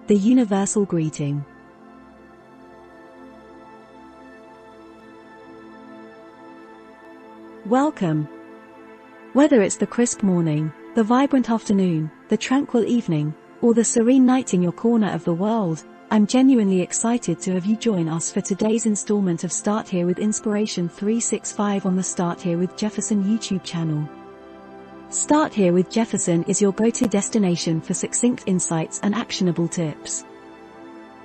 the universal greeting. Welcome. Whether it's the crisp morning, the vibrant afternoon, the tranquil evening, or the serene night in your corner of the world, I'm genuinely excited to have you join us for today's installment of Start Here with Inspiration 365 on the Start Here with Jefferson YouTube channel. Start Here with Jefferson is your go-to destination for succinct insights and actionable tips.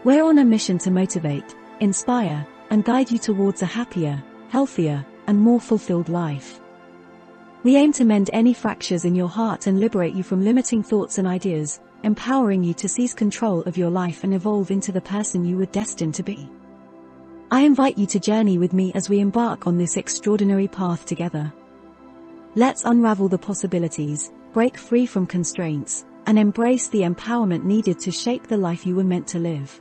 We're on a mission to motivate, inspire, and guide you towards a happier, healthier, and more fulfilled life. We aim to mend any fractures in your heart and liberate you from limiting thoughts and ideas, empowering you to seize control of your life and evolve into the person you were destined to be. I invite you to journey with me as we embark on this extraordinary path together. Let's unravel the possibilities, break free from constraints, and embrace the empowerment needed to shape the life you were meant to live.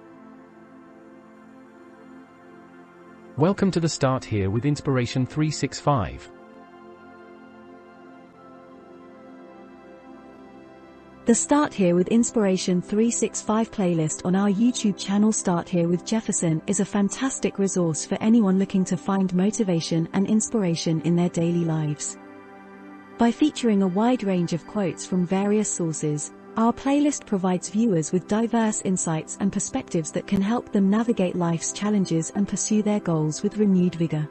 Welcome to the Start Here with Inspiration 365. The Start Here with Inspiration 365 playlist on our YouTube channel Start Here with Jefferson is a fantastic resource for anyone looking to find motivation and inspiration in their daily lives. By featuring a wide range of quotes from various sources, our playlist provides viewers with diverse insights and perspectives that can help them navigate life's challenges and pursue their goals with renewed vigor.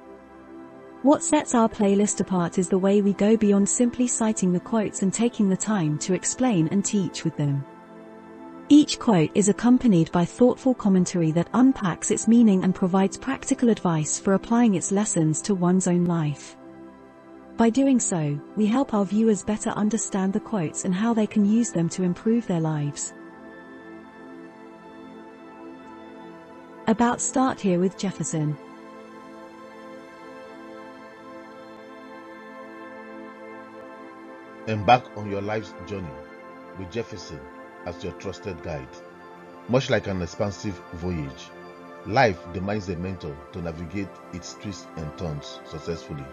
What sets our playlist apart is the way we go beyond simply citing the quotes and taking the time to explain and teach with them. Each quote is accompanied by thoughtful commentary that unpacks its meaning and provides practical advice for applying its lessons to one's own life. By doing so, we help our viewers better understand the quotes and how they can use them to improve their lives. About Start Here with Jefferson. Embark on your life's journey with Jefferson as your trusted guide. Much like an expansive voyage, life demands a mentor to navigate its twists and turns successfully.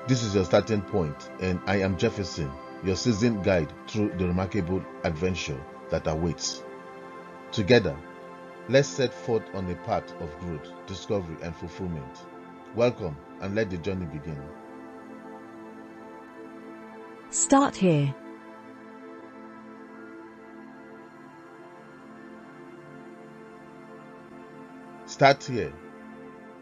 This is your starting point, and I am Jefferson, your seasoned guide through the remarkable adventure that awaits. Together, let's set forth on a path of growth, discovery, and fulfillment. Welcome, and let the journey begin. Start here. Start here.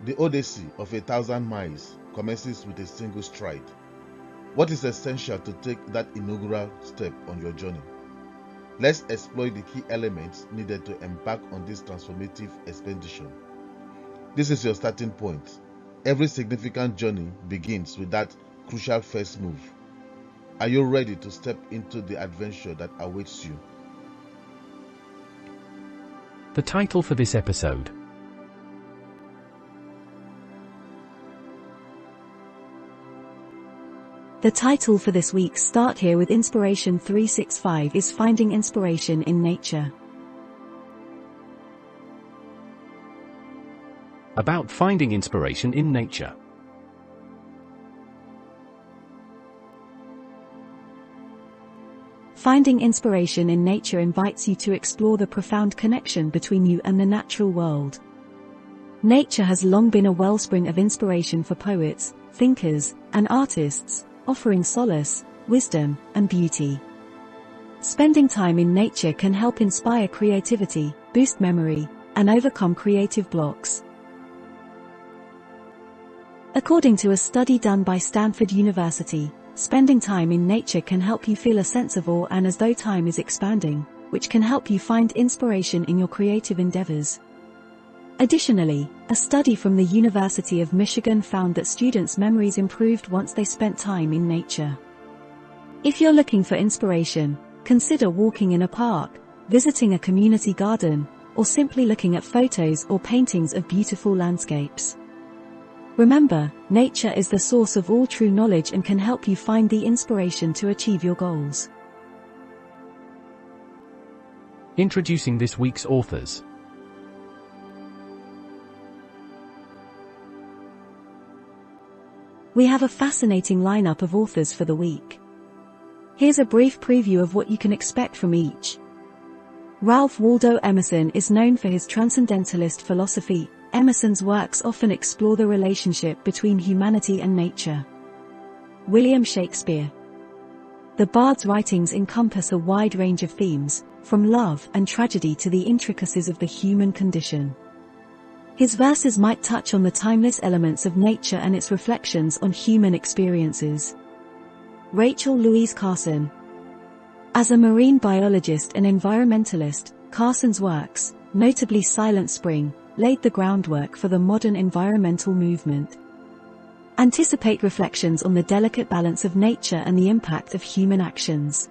The odyssey of 1,000 miles commences with a single stride. What is essential to take that inaugural step on your journey? Let's explore the key elements needed to embark on this transformative expedition. This is your starting point. Every significant journey begins with that crucial first move. Are you ready to step into the adventure that awaits you? The title for this episode. The title for this week's Start Here with Inspiration 365 is Finding Inspiration in Nature. About finding inspiration in nature. Finding inspiration in nature invites you to explore the profound connection between you and the natural world. Nature has long been a wellspring of inspiration for poets, thinkers, and artists, offering solace, wisdom, and beauty. Spending time in nature can help inspire creativity, boost memory, and overcome creative blocks. According to a study done by Stanford University, spending time in nature can help you feel a sense of awe and as though time is expanding, which can help you find inspiration in your creative endeavors. Additionally, a study from the University of Michigan found that students' memories improved once they spent time in nature. If you're looking for inspiration, consider walking in a park, visiting a community garden, or simply looking at photos or paintings of beautiful landscapes. Remember, nature is the source of all true knowledge and can help you find the inspiration to achieve your goals. Introducing this week's authors. We have a fascinating lineup of authors for the week. Here's a brief preview of what you can expect from each. Ralph Waldo Emerson is known for his transcendentalist philosophy. Emerson's works often explore the relationship between humanity and nature. William Shakespeare. The bard's writings encompass a wide range of themes, from love and tragedy to the intricacies of the human condition. His verses might touch on the timeless elements of nature and its reflections on human experiences. Rachel Louise Carson. As a marine biologist and environmentalist, Carson's works, notably Silent Spring, laid the groundwork for the modern environmental movement. Anticipate reflections on the delicate balance of nature and the impact of human actions.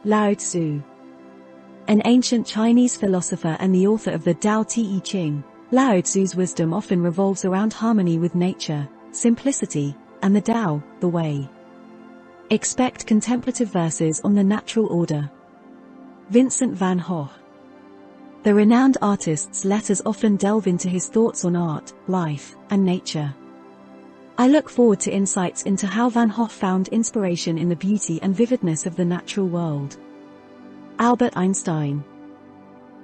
Lao Tzu. An ancient Chinese philosopher and the author of the Tao Te Ching, Lao Tzu's wisdom often revolves around harmony with nature, simplicity, and the Tao, the way. Expect contemplative verses on the natural order. Vincent van Gogh. The renowned artist's letters often delve into his thoughts on art, life, and nature. I look forward to insights into how Van Gogh found inspiration in the beauty and vividness of the natural world. Albert Einstein.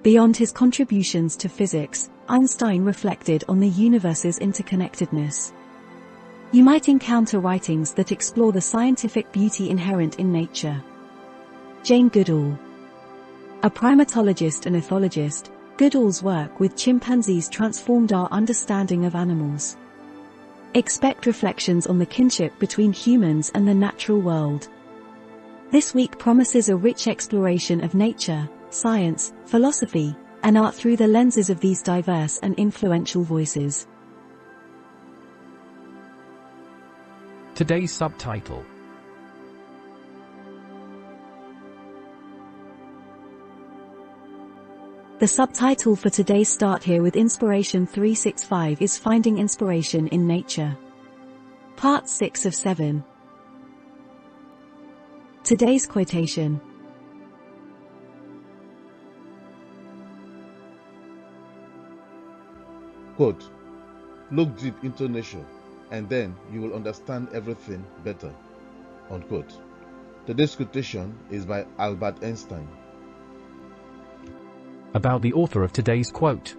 Beyond his contributions to physics, Einstein reflected on the universe's interconnectedness. You might encounter writings that explore the scientific beauty inherent in nature. Jane Goodall. A primatologist and ethologist, Goodall's work with chimpanzees transformed our understanding of animals. Expect reflections on the kinship between humans and the natural world. This week promises a rich exploration of nature, science, philosophy, and art through the lenses of these diverse and influential voices. Today's subtitle. The subtitle for today's Start Here with Inspiration 365 is Finding Inspiration in Nature. Part 6 of 7. Today's quotation. Quote, "Look deep into nature, and then you will understand everything better." Unquote. Today's quotation is by Albert Einstein. About the author of today's quote.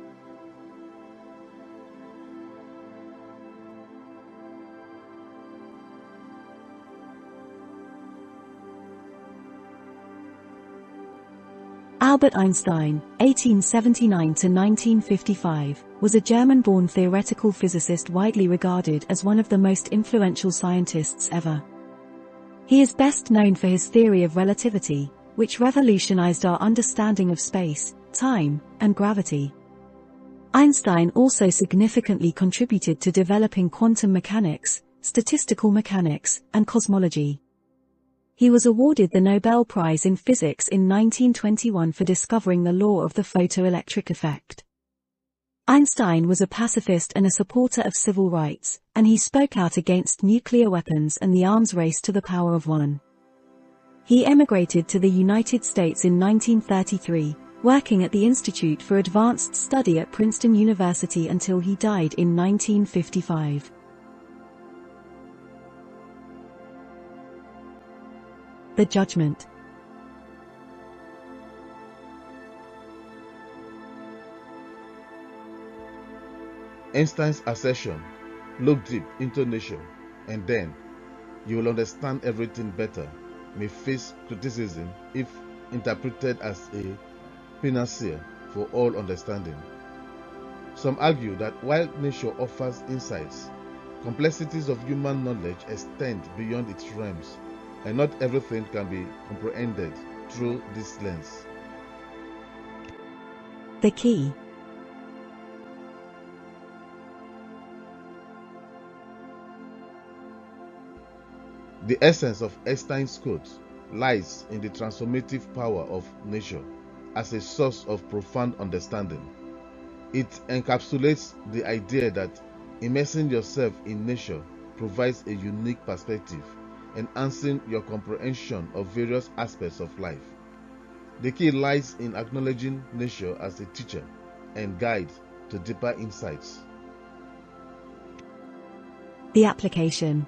Albert Einstein, 1879 to 1955, was a German-born theoretical physicist widely regarded as one of the most influential scientists ever. He is best known for his theory of relativity, which revolutionized our understanding of space, time, and gravity. Einstein also significantly contributed to developing quantum mechanics, statistical mechanics, and cosmology. He was awarded the Nobel Prize in Physics in 1921 for discovering the law of the photoelectric effect. Einstein was a pacifist and a supporter of civil rights, and he spoke out against nuclear weapons and the arms race to the power of one. He emigrated to the United States in 1933, working at the Institute for Advanced Study at Princeton University until he died in 1955. The Judgment. Einstein's assertion, "Look deep into nature, and then you will understand everything better," may face criticism if interpreted as a panacea for all understanding. Some argue that while nature offers insights, complexities of human knowledge extend beyond its realms, and not everything can be comprehended through this lens. The key. The essence of Einstein's quote lies in the transformative power of nature as a source of profound understanding. It encapsulates the idea that immersing yourself in nature provides a unique perspective, enhancing your comprehension of various aspects of life. The key lies in acknowledging nature as a teacher and guide to deeper insights. The application.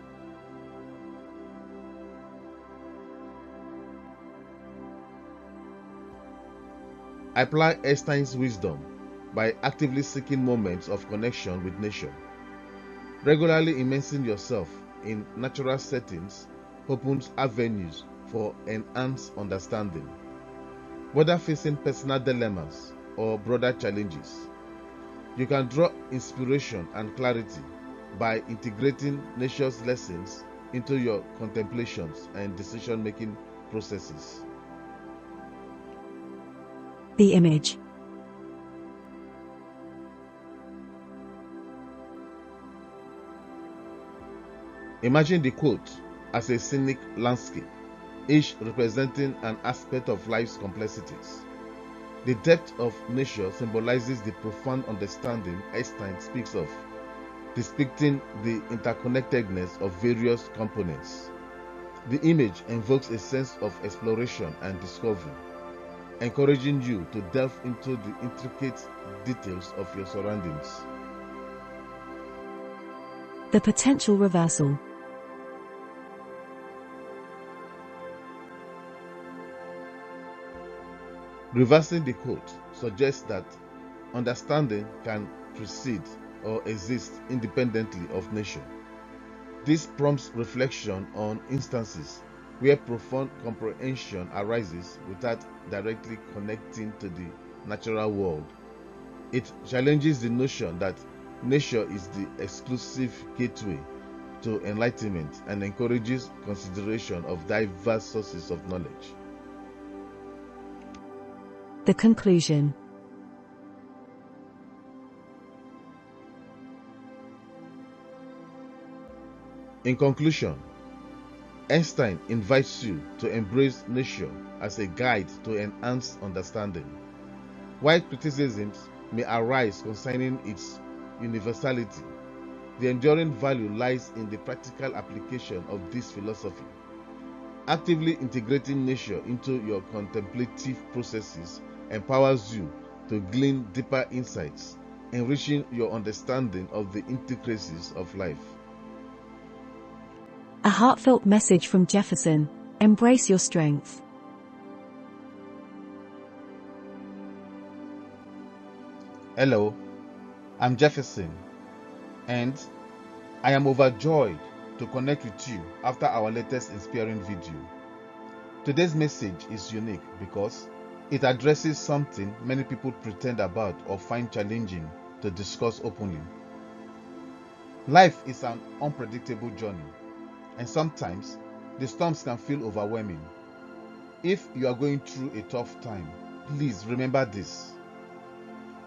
Apply Einstein's wisdom by actively seeking moments of connection with nature. Regularly immersing yourself in natural settings opens avenues for enhanced understanding, whether facing personal dilemmas or broader challenges. You can draw inspiration and clarity by integrating nature's lessons into your contemplations and decision-making processes. The image. Imagine the quote as a scenic landscape, each representing an aspect of life's complexities. The depth of nature symbolizes the profound understanding Einstein speaks of, depicting the interconnectedness of various components. The image invokes a sense of exploration and discovery, encouraging you to delve into the intricate details of your surroundings. The potential reversal. Reversing the quote suggests that understanding can precede or exist independently of nature. This prompts reflection on instances where profound comprehension arises without directly connecting to the natural world. It challenges the notion that nature is the exclusive gateway to enlightenment and encourages consideration of diverse sources of knowledge. The conclusion. In conclusion, Einstein invites you to embrace nature as a guide to enhance understanding. While criticisms may arise concerning its universality, the enduring value lies in the practical application of this philosophy. Actively integrating nature into your contemplative processes empowers you to glean deeper insights, enriching your understanding of the intricacies of life. A heartfelt message from Jefferson: embrace your strength. Hello, I'm Jefferson, and I am overjoyed to connect with you after our latest inspiring video. Today's message is unique because it addresses something many people pretend about or find challenging to discuss openly. Life is an unpredictable journey, and sometimes the storms can feel overwhelming. If you are going through a tough time, please remember this: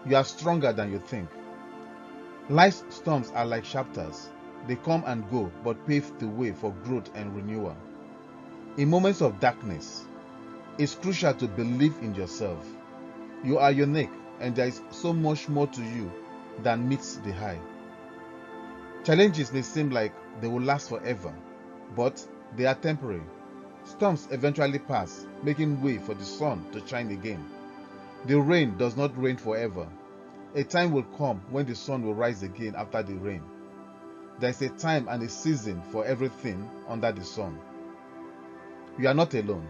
you are stronger than you think. Life's storms are like chapters. They come and go, but pave the way for growth and renewal. In moments of darkness, it's crucial to believe in yourself. You are unique, and there is so much more to you than meets the eye. Challenges may seem like they will last forever, but they are temporary. Storms eventually pass, making way for the sun to shine again. The rain does not rain forever. A time will come when the sun will rise again after the rain. There is a time and a season for everything under the sun. You are not alone.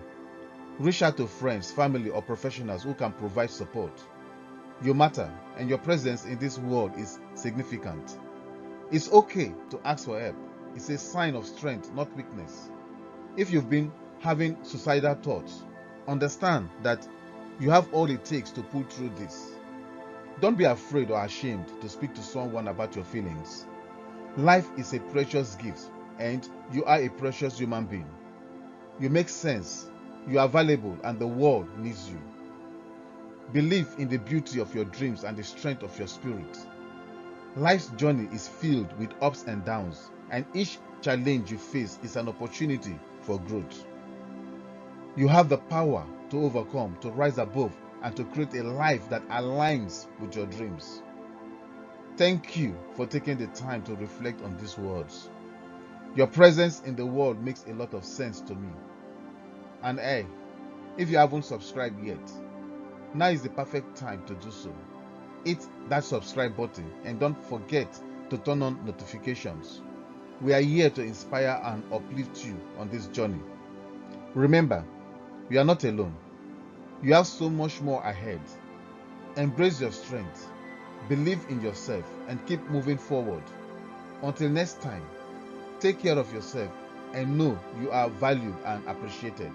Reach out to friends, family, or professionals who can provide support. You matter, and your presence in this world is significant. It's okay to ask for help. It's a sign of strength, not weakness. If you've been having suicidal thoughts, understand that you have all it takes to pull through this. Don't be afraid or ashamed to speak to someone about your feelings. Life is a precious gift, and you are a precious human being. You make sense, you are valuable, and the world needs you. Believe in the beauty of your dreams and the strength of your spirit. Life's journey is filled with ups and downs, and each challenge you face is an opportunity for growth. You have the power to overcome, to rise above, and to create a life that aligns with your dreams. Thank you for taking the time to reflect on these words. Your presence in the world makes a lot of sense to me. And hey, if you haven't subscribed yet, now is the perfect time to do so. Hit that subscribe button and don't forget to turn on notifications. We are here to inspire and uplift you on this journey. Remember, you are not alone. You have so much more ahead. Embrace your strength, believe in yourself, and keep moving forward. Until next time, take care of yourself and know you are valued and appreciated.